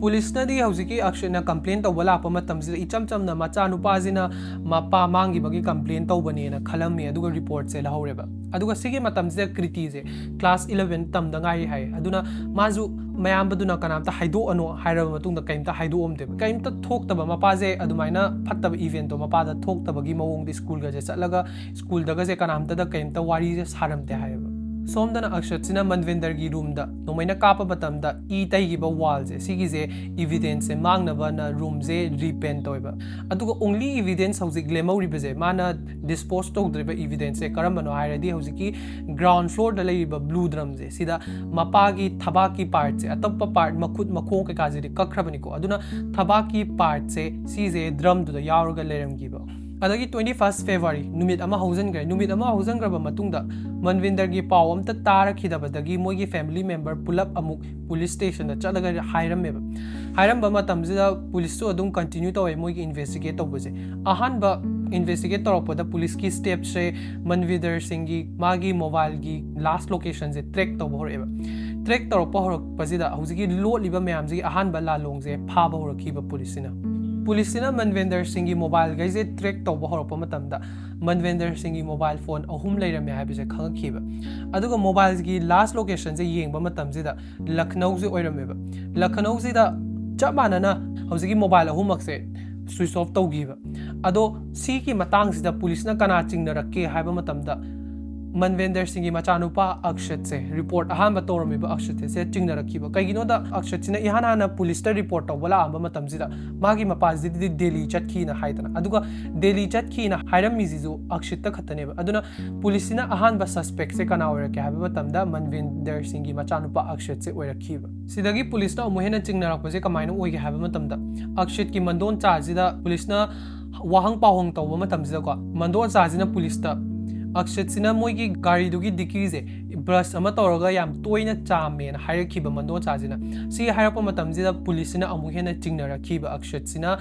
ꯄꯨꯂꯤꯁꯅꯗꯤ ꯍꯧꯖꯤꯛꯀꯤ ꯑꯛꯁꯠꯅ ꯀꯝꯄ꯭ꯂꯦꯟ ꯇꯧꯕ ꯂꯥꯛꯄ ꯃꯇꯝꯁꯤꯗ ꯏꯆꯝ ꯆꯝꯅ ꯃꯆꯥꯅꯨꯄꯥꯁꯤꯅ ꯃꯄꯥ ꯃꯥꯡꯈꯤꯕꯒꯤ ꯀꯝꯄ꯭ꯂꯦꯟ ꯇꯧꯕꯅꯦꯅ ꯈꯜꯂꯝꯃꯤ ꯑꯗꯨꯒ ꯔꯤꯄꯣꯔꯠꯁꯦ ꯂꯧꯍꯧꯔꯦꯕ ꯑꯗꯨꯒ ꯁꯤꯒꯤ ꯃꯇꯝꯁꯤꯗ ꯀ꯭ꯔꯤꯇꯤꯁꯦ ꯀ꯭ꯂꯥꯁ 11 ꯇꯝꯗ ꯉꯥꯏꯔꯤ ꯍꯥꯏ ꯑꯗꯨꯅ ꯃꯥꯁꯨ ꯃꯌꯥꯝꯕꯗꯨꯅ ꯀꯅꯥꯝꯇ ꯍꯥꯏꯗꯣꯛꯑꯅꯣ ꯍꯥꯏꯔꯕ ꯃꯇꯨꯡꯗ ꯀꯩꯝꯇ ꯍꯥꯏꯗꯣꯛꯑꯝꯗꯦꯕ ꯀꯩꯝꯇ ꯊꯣꯛꯇꯕ ꯃꯄꯥꯁꯦ ꯑꯗꯨꯃꯥꯏꯅ ꯐꯠꯇꯕ ꯏꯚꯦꯟꯇꯣ ꯃꯄꯥꯗ ꯊꯣꯛꯇꯕꯒꯤ ꯃꯑꯣꯡꯗ ꯁ꯭ꯀꯨꯜꯒꯁꯦ ꯆꯠꯂꯒ ꯁ꯭ꯀꯨꯜꯗꯒꯁꯦ ꯀꯅꯥꯝꯇꯗ ꯀꯩꯝꯇ ꯋꯥꯔꯤꯁꯦ ꯁꯥꯔꯝꯗꯦ ꯍꯥꯏꯌꯦꯕ सोमदना अक्षतसिना मनवेंदर की रूम दा नोमैना कापा मतमदा ई तैगिबा वाल से सिगिजे एविडेंस से मांगनबा ना रूम से रिपेंट तोयबा अदुगा ओनली एविडेंस हौजिक लेमौरिबजे माना डिस्पोज तौद्रिबा एविडेंस से करमबनो हायरदी हौजिकी ग्राउंड फ्लोर दा लेरिबा ब्लू ड्रम से सिदा मपागी थबाकी पार्ट से अतप्पा पार्ट मखुद मखों के काजिदि कखरबनिको अदुना थबाकी पार्ट से सीजे ड्रम दुदा यावरगा लेरमगिबा अदगी 21 फेब्रुआरी नुमित अमा हौजनग्रे नुमित अमा हौजनग्रबा मतुंगदा मनविंदर की पाव अमता तारखिदबदगी मोगी फैमिली मेंबर पुलप अमुक पुलिस स्टेशन दा चलगा हायरमेबा हायरमबा मतमजिदा पुलिस तो अदुम कंटिन्यू तौवे मोगी इन्वेस्टिगेट तौबजे अहानबा इन्वेस्टिगेट तौरपदा पुलिस की स्टेप से मनविंदर सिंह की मागी मोबाइल की लास्ट लोकेशन से ट्रैक तौबा होरेबा ट्रैक तौरपा होरपजिदा हौजिकी लोलिबा मयामजी अहानबा लालोंगजे फाबा होरखिबा पुलिसना पुलिसना मनवेंदर सिंह की मोबाइल गैसे ट्रैक तौब होरपमतमदा मनवेंदर सिंह की मोबाइल फोन अहुम लेरमे हाइबसे खंगखिबा अदुगा मोबाइल की लास्ट लोकेशन से येंबा मतमजिदा लखनऊ से ओइरमेबा लखनऊ से चप मानना हौजिकी मोबाइल अहुमक्से स्विच ऑफ तौगिबा अदो सी की मतंगसिदा पुलिसना कना चिंगनरक्के हाइबा मतमदा मनवेंदर सिंह की मचानुपा अक्षत से रिपोर्ट अहानबा तौरमिबा अक्षत से चिंगनरक्किबा कईगिनोदा अक्षत सिना इहाना पुलिस ता रिपोर्ट तौबला आंबा मतमजिदा मागी मपाजिदी दिल्ली चटखीना हाइदना अदुगा दिल्ली चटखीना हाइरमिजिजु अक्षत खतनेबा अदुना पुलिसना अहानबा सस्पेक्ट से कना ओरके हाइबा मतमदा मनवेंदर सिंह की मचानुपा अक्षत से ओरखिबा सिदगी पुलिसना अमुहेना चिंगनरक्पसे कमाइना ओइगे हाइबा मतमदा अक्षत की मंदोन चाजिदा पुलिसना वाहंग पाहोंग तौबा मतमजिदा को मंदोन चाजिना पुलिसता अक्षतसिना मोगी गाड़ी दुगी डिक्कीजे ब्रश अमा तौरगा याम तोइना चामेन हायरखिबा मंदो चाजिना सी हायरप मतमजिदा पुलिसना अमु हेना चिंगनरखिबा अक्षतसिना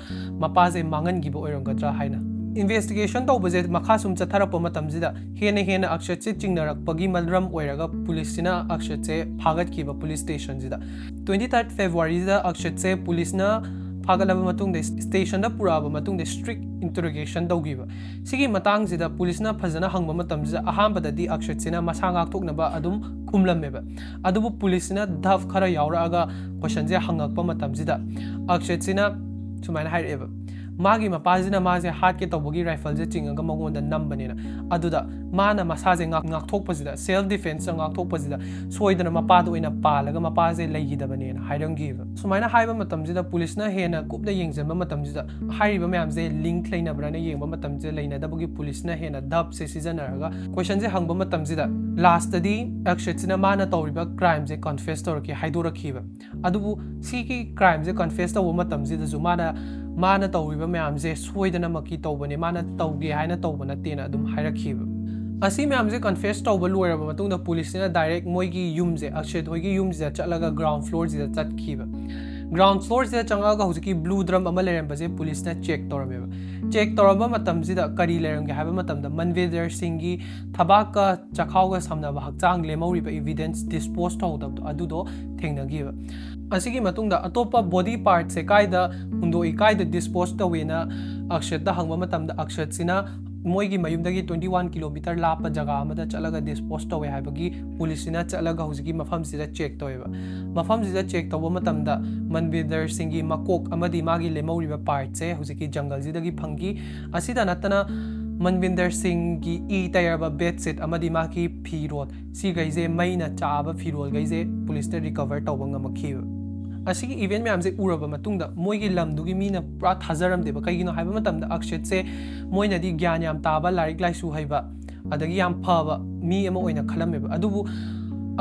मपाजे मांगनगिबा ओइरंगद्रा हायना इन्वेस्टिगेशन तौबजे मखा सुम चथरप मतमजिदा हेना अक्षतसे चिंगनरकपगी मलरम ओइरगा पुलिसना अक्षतसे फागतखिबा पुलिस स्टेशन जिदा 23 फेब्रुआरी दा अक्षतसे पुलिसना फागलब मतुंग स्टेशन पुराब स्ट्रिक्ट इंटरोगेशन तौगिबा सिगी मतंगजिदा पुलिसना फजना हंगबा मतमजिदा अहांबददी अक्षतसिना मसा गाक्थोकनबा अदुम खुमलमेबा अदुबु पुलिसना धफ खरा यावरागा क्वेश्चनजे हंगकपा मतमजिदा अक्षतसिना सुमायना हाइरेबा मागी मपाजिना माजे हाथ के तौबगी राइफल जे चिंगगा मगोंदा नंबनेना अदुदा माना मसाजे गाक्थोकपजिदा सेल्फ डिफेंस गाक्थोकपजिदा सोइदना मपाद ओइना पालगा मपाजे लैगिदबनेना हाइरंगिबा सुमायना हाइबा मतमजिदा पुलिसना हेना कुपना येंगजनबा मतमजिदा हाइरिबा मयामजे लिंक लेनाब्राना येंगबा मतमजे लेनादबगी पुलिसना हेना दब से सिजनरगा क्वेश्चन जे हंगबा मतमजिदा लास्टदी अक्षतसिना माना तौरिबा क्राइम जे कन्फेस तौरके हाइदोरखिबा अदुबु सीकी क्राइम जे कन्फेस तौबा मतमजिदा जु माना तौरिबा मयामजे सोइदना मकी तौबने माना तौगे हाइना तौबा नतेना अदुम हाइरखिबा असी मयामजे कन्फेस तौबा लोइरबा मतुंगदा पुलिसना डायरेक्ट मोइगी युमजे अक्षत होइगी युमजे चलगा ग्राउंड फ्लोर जिदा चटखिबा ग्राउंड फ्लोर से चंगागा हुजिकी ब्लू ड्रम अमा लेरमबजे पुलिसना चेक तौरमेबा चेक तौरबा मतमजिदा करी लेरमगे हाइबा मतमदा मनवेंदर सिंह की थबाका चखावगा समनबा हक्चांग लेमौरिबा एविडेंस डिस्पोज तौदबदो अदुदो थेंगनगिबा असिगी मतुंगदा अतोपा बॉडी पार्ट से कायदा हुंदोई कायदा डिस्पोज तौवेना अक्षतदा हंगबा मतमदा अक्षतसिना मोइगी मयुमदगी 21 किलोमीटर लाप जगह अमदा चलगा डिस्पोज तौवे हाइबगी पुलिसना चलगा हुजिकी मफमसिदा चेक तौवेबा मफमसिदा चेक तौबा मतमदा मनवेंदर सिंह की मकोक अमदी मागी लेमौरिबा पार्ट से हुजिकी जंगल जिदगी फंगी असिदा नतना मनविंदर सिंह की ई तयरबा बेडशीट अमदी माकी फिरोल सी गैजे मैना चाबा फिरोल गैजे पुलिस रिकवर तौबा ngamakhib असिगी इवेंट मैम से उरबा मतुंगदा मोइगी लमदुगी मीना पुरा थाजरमदेबा कईगिनो हाइबा मतमदा अक्षत से मोइनदी ज्ञान याम ताबा लारिक लाइसु हाइबा अदगी याम फबा मी अमा ओइना खलमेबा अदुबु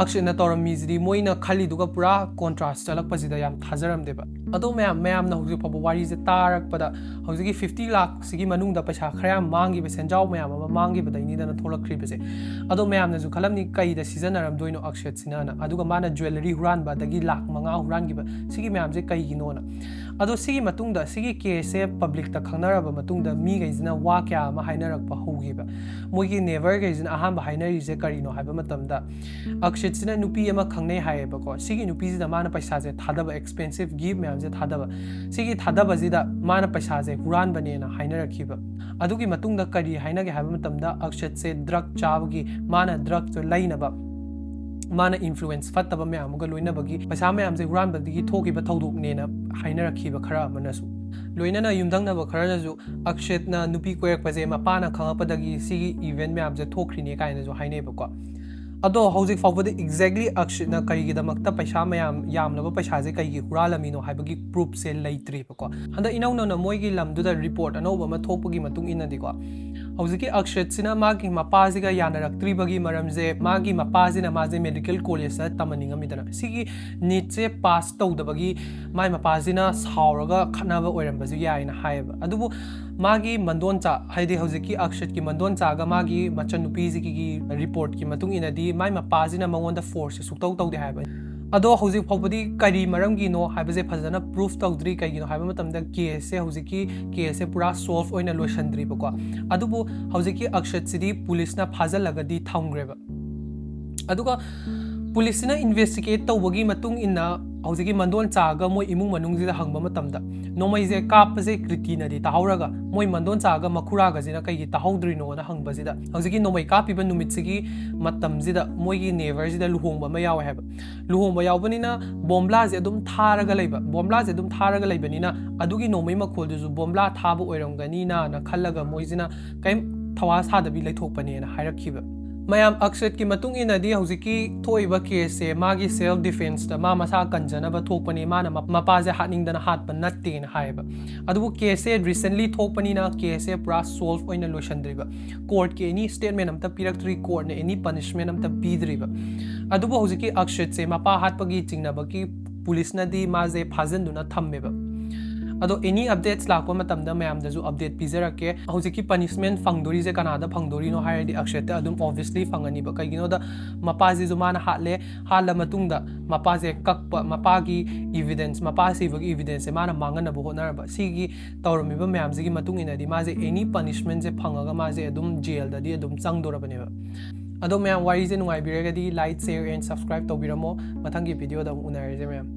अक्षत न तौरमीजिदी मोइना खलीदुगा पुरा कॉन्ट्रास्ट चलकपजिदा याम थाजरमदेबा अदो मैम ना हुजि फबा वारी से तारकपदा हुजिगी 50 लाख सिगी मनुंगदा पैसा खरा मांगी सेंजाव मैम अमा मांगी बदैनीदा न थोलक्रिबसे अदो मैम ना जु खलमनी कईदा सीजनरम दोइनो अक्षत सिनाना अदुगा माना ज्वेलरी हुरानबा दगी लाख मंगा हुरानगिबा सिगी मैम जे कईगिनोना अदो सिगी मतुंगदा सिगी केस से पब्लिक ता खंगनरबा मतुंगदा मी गैजना वा क्या अमा हाइनरकपा होगिबा मोइगी नेवर गैजना अहाम हाइनरिजे करिनो हाइबा मतमदा अक्षत सिना नुपी अमा खंगनै हाइबको सिगी नुपी जिदा माना पैसा जे थादबा एक्सपेंसिव गिफ्ट मैम जे थादबा सिगी थादबा जिदा माना पैसा जे हुरान बनेना हाइनरखिबा अदुगी मतुंगदा करी हाइनगे हाइबा मतमदा अक्षत से ड्रग चाबगी माना ड्रग जो लैनबा माना इन्फ्लुएंस फत्तबा मैमगा लोइनबगी पैसा मैम जे हुरान बदगी थोकिबा थौदोकनेना हाइनरखिबा खरा मनसु लोइनना युमदंगनबा खरजु अक्षतना नुपी कोयरकपजे मपाना खंगपदगी सिगी इवेंट मैम जे थोखरिने कायना जो हाइनेबको ꯑꯗꯣ ꯍꯧꯖꯤꯛ ꯐꯥꯎꯕꯗ ꯑꯦꯛꯖꯦꯛꯂꯤ ꯑꯛꯁꯤꯠꯅ ꯀꯔꯤꯒꯤꯗꯃꯛꯇ ꯄꯩꯁꯥ ꯃꯌꯥꯝ ꯌꯥꯝꯂꯕ ꯄꯩꯁꯥꯁꯦ ꯀꯩꯒꯤ ꯍꯨꯔꯥꯜꯂꯝꯃꯤꯅꯣ ꯍꯥꯏꯕꯒꯤ ꯄ꯭ꯔꯨꯐꯁꯦ ꯂꯩꯇ꯭ꯔꯤꯕꯀꯣ ꯍꯟꯗꯛ ꯏꯅꯧ ꯅꯧꯅ ꯃꯣꯏꯒꯤ ꯂꯝꯗꯨꯗ ꯔꯤꯄꯣꯔꯠ ꯑꯅꯧꯕ ꯑꯃ ꯊꯣꯛꯄꯒꯤ ꯃꯇꯨꯡ ꯏꯟꯅꯗꯤꯀꯣ ꯍꯧꯖꯤꯛꯀꯤ ꯑꯛꯁꯤꯠꯁꯤꯅ ꯃꯥꯒꯤ ꯃꯄꯥꯁꯤꯒ ꯌꯥꯅꯔꯛꯇ꯭ꯔꯤꯕꯒꯤ ꯃꯔꯝꯁꯦ ꯃꯥꯒꯤ ꯃꯄꯥꯁꯤꯅ ꯃꯥꯁꯦ ꯃꯦꯗꯤꯀꯦꯜ ꯀꯣꯂꯦꯖꯇ ꯇꯝꯍꯟꯅꯤꯡꯉꯝꯃꯤꯗꯅ ꯁꯤꯒꯤ ꯅꯤꯠꯁꯦ ꯄꯥꯁ ꯇꯧꯗꯕꯒꯤ ꯃꯥꯏ ꯃꯄꯥꯁꯤꯅ ꯁꯥꯎꯔꯒ ꯈꯠꯅꯕ ꯑꯣꯏꯔꯝꯕꯁꯨ ꯌꯥꯏꯅ ꯍꯥꯏꯌꯦꯕ ꯑꯗꯨꯕꯨ ꯃꯥꯒꯤ ꯃꯟꯗꯣꯟꯆꯥ ꯍꯥꯏꯗꯤ ꯍꯧꯖꯤꯛꯀꯤ ꯑꯛꯁꯤꯠꯀꯤ ꯃꯟꯗꯣꯟꯆꯥꯒ ꯃꯥꯒꯤ ꯃꯆꯟꯅꯨꯄꯤꯁꯤꯒꯤ ꯔꯤꯄꯣꯔꯠꯀꯤ ꯃꯇꯨꯡ ꯏꯟꯅꯗꯤ ꯃꯥꯏ ꯃꯄꯥꯁꯤꯅ ꯃꯉꯣꯟꯗ ꯐꯣꯔꯁꯁꯦ ꯁꯨꯛꯇꯧ ꯇꯧꯗꯦ ꯍꯥꯏꯕ ꯑꯗꯣ ꯍꯧꯖꯤꯛ ꯐꯥꯎꯕꯗꯤ ꯀꯔꯤ ꯃꯔꯝꯒꯤꯅꯣ ꯍꯥꯏꯕꯁꯦ ꯐꯖꯅ ꯄ꯭ꯔꯨꯐ ꯇꯧꯗ꯭ꯔꯤ ꯀꯩꯒꯤꯅꯣ ꯍꯥꯏꯕ ꯃꯇꯝꯗ ꯀꯦꯁꯁꯦ ꯍꯧꯖꯤꯛꯀꯤ ꯀꯦꯁꯁꯦ ꯄꯨꯔꯥ ꯁꯣꯜꯚ ꯑꯣꯏꯅ ꯂꯣꯏꯁꯤꯟꯗ꯭ꯔꯤꯕꯀꯣ ꯑꯗꯨꯕꯨ ꯍꯧꯖꯤꯛꯀꯤ ꯑꯛꯁꯤꯠꯁꯤꯗꯤ ꯄꯨꯂꯤꯁꯅ ꯐꯥꯖꯤꯜꯂꯒꯗꯤ ꯊꯝꯈ꯭ꯔꯦꯕ ꯑꯗꯨꯒ ꯄꯨꯂꯤꯁꯁꯤꯅ ꯏꯟꯚꯦꯁꯇꯤꯒꯦꯠ ꯇꯧꯕꯒꯤ ꯃꯇꯨꯡ ꯏꯟꯅ ꯍꯧꯖꯤꯛꯀꯤ ꯃꯟꯗꯣꯟꯆꯥꯒ ꯃꯣꯏ ꯏꯃꯨꯡ ꯃꯅꯨꯡꯁꯤꯗ ꯍꯪꯕ ꯃꯇꯝꯗ ꯅꯣꯡꯃꯩꯁꯦ ꯀꯥꯞꯄꯁꯦ ꯀ꯭ꯔꯤꯇꯤꯅꯗꯤ ꯇꯥꯍꯧꯔꯒ ꯃꯣꯏ ꯃꯟꯗꯣꯟꯆꯥꯒ ꯃꯈꯨꯔꯥꯒꯁꯤꯅ ꯀꯩꯒꯤ ꯇꯥꯍꯧꯗ꯭ꯔꯤꯅꯣꯅ ꯍꯪꯕꯁꯤꯗ ꯍꯧꯖꯤꯛꯀꯤ ꯅꯣꯡꯃꯩ ꯀꯥꯞꯄꯤꯕ ꯅꯨꯃꯤꯠꯁꯤꯒꯤ ꯃꯇꯝꯁꯤꯗ ꯃꯣꯏꯒꯤ ꯅꯦꯕꯔꯁꯤꯗ ꯂꯨꯍꯣꯡꯕ ꯑꯃ ꯌꯥꯎꯋꯦ ꯍꯥꯏꯕ ꯂꯨꯍꯣꯡꯕ ꯌꯥꯎꯕꯅꯤꯅ ꯕꯣꯝꯕ꯭ꯂꯥꯁꯦ ꯑꯗꯨꯝ ꯊꯥꯔꯒ ꯂꯩꯕ ꯕꯣꯝꯕ꯭ꯂꯥꯁꯦ ꯑꯗꯨꯝ ꯊꯥꯔꯒ ꯂꯩꯕꯅꯤꯅ ꯑꯗꯨꯒꯤ ꯅꯣꯡꯃꯩ ꯃꯈꯣꯜꯗꯨꯁꯨ ꯕꯣꯝꯕ꯭ꯂꯥ ꯊꯥꯕ ꯑꯣꯏꯔꯝꯒꯅꯤꯅ ꯈꯜꯂꯒ ꯃꯣꯏꯁꯤꯅ ꯀꯩꯝ ꯊꯋꯥ ꯁꯥꯗꯕꯤ ꯂꯩꯊꯣꯛꯄꯅꯦꯅ ꯍꯥꯏꯔꯛꯈꯤꯕ ꯃꯌꯥꯝ ꯑꯛꯁꯤꯠꯀꯤ ꯃꯇꯨꯡ ꯏꯟꯅꯗꯤ ꯍꯧꯖꯤꯛꯀꯤ ꯊꯣꯛꯏꯕ ꯀꯦꯁꯁꯦ ꯃꯥꯒꯤ ꯁꯦꯜꯐ ꯗꯤꯐꯦꯟꯁꯇ ꯃꯥ ꯃꯁꯥ ꯀꯟꯖꯅꯕ ꯊꯣꯛꯄꯅꯦ ꯃꯥꯅ ꯃꯄꯥꯁꯦ ꯍꯥꯠꯅꯤꯡꯗꯅ ꯍꯥꯠꯄ ꯅꯠꯇꯦꯅ ꯍꯥꯏꯌꯦꯕ ꯑꯗꯨꯕꯨ ꯀꯦꯁꯁꯦ ꯔꯤꯁꯦꯟꯠꯂꯤ ꯊꯣꯛꯄꯅꯤꯅ ꯀꯦꯁꯁꯦ ꯄꯨꯔꯥ ꯁꯣꯜꯚ ꯑꯣꯏꯅ ꯂꯣꯏꯁꯤꯟꯗ꯭ꯔꯤꯕ ꯀꯣꯔꯠꯀꯤ ꯑꯦꯅꯤ ꯁ꯭ꯇꯦꯠꯃꯦꯟ ꯑꯝꯇ ꯄꯤꯔꯛꯇ꯭ꯔꯤ ꯀꯣꯔꯠꯅ ꯑꯦꯅꯤ ꯄꯅꯤꯁꯃꯦꯟ ꯑꯝꯇ ꯄꯤꯗ꯭ꯔꯤꯕ ꯑꯗꯨꯕꯨ ꯍꯧꯖꯤꯛꯀꯤ ꯑꯛꯁꯤꯠꯁꯦ ꯃꯄꯥ ꯍꯥꯠꯄꯒꯤ ꯆꯤꯡꯅꯕꯒꯤ ꯄꯨꯂꯤꯁꯅꯗꯤ ꯃꯥꯁꯦ ꯐꯥꯖꯤꯟꯗꯨꯅ ꯊꯝꯃꯦꯕ ꯑꯗꯣ ꯑꯦꯅꯤ ꯑꯞꯗꯦꯠꯁ ꯂꯥꯛꯄ ꯃꯇꯝꯗ ꯃꯌꯥꯝꯗꯁꯨ ꯑꯞꯗꯦꯠ ꯄꯤꯖꯔꯛꯀꯦ ꯍꯧꯖꯤꯛꯀꯤ ꯄꯅꯤꯁꯃꯦꯟ ꯐꯪꯗꯣꯔꯤꯁꯦ ꯀꯅꯥꯗ ꯐꯪꯗꯣꯔꯤꯅೋ ꯍꯥꯏꯔꯗꯤ ꯑꯛꯁꯤꯠꯇ ꯑꯗꯨꯝ ꯑꯣꯕꯚꯤꯌꯁꯂꯤ ꯐꯪꯒꯅꯤꯕ ꯀꯩꯒꯤꯅꯣꯗ ꯃꯄꯥꯁꯤꯁꯨ ꯃꯥꯅ ꯍꯥꯠꯂ ꯃꯇꯨꯡꯗ ꯃꯄꯥꯁꯦ ꯀꯛꯄ ꯃꯄꯥꯒꯤ ꯏꯚꯤꯗꯦꯟꯁ ꯃꯄꯥ ꯁꯤꯕꯒꯤ ꯏꯚꯤꯗꯦꯟꯁꯁꯦ ꯃꯥꯅ ꯃꯥꯡꯍꯟꯅꯕ ꯍꯣꯠꯅꯔꯕ ꯁꯤꯒꯤ ꯇꯧꯔꯝꯃꯤꯕ ꯃꯌꯥꯝꯁꯤꯒꯤ ꯃꯇꯨꯡ ꯏꯟꯅꯗꯤ ꯃꯥꯁꯦ ꯑꯦꯅꯤ ꯄꯅꯤꯁꯃꯦꯟꯁꯦ ꯐꯪꯉꯒ ꯃꯥꯁꯦ ꯑꯗꯨꯝ ꯖꯦꯜꯗꯗꯤ ꯑꯗꯨꯝ ꯆꯪꯗꯣꯔꯕꯅꯦꯕ ꯑꯗꯣ ꯃꯌꯥꯝ ꯋꯥꯔꯤꯁꯦ ꯅꯨꯡꯉꯥꯏꯕꯤꯔꯒꯗꯤ ꯂꯥꯏꯛ ꯁꯦꯌꯔ ꯑꯦꯟ ꯁꯕꯁꯀ꯭ꯔꯥꯏꯕ ꯇꯧꯕꯤꯔꯝꯃꯣ ꯃꯊꯪꯒꯤ ꯚꯤꯗꯤꯑꯣꯗ ꯑꯃꯨꯛ ꯎꯅꯔꯁꯦ ꯃꯌꯥꯝ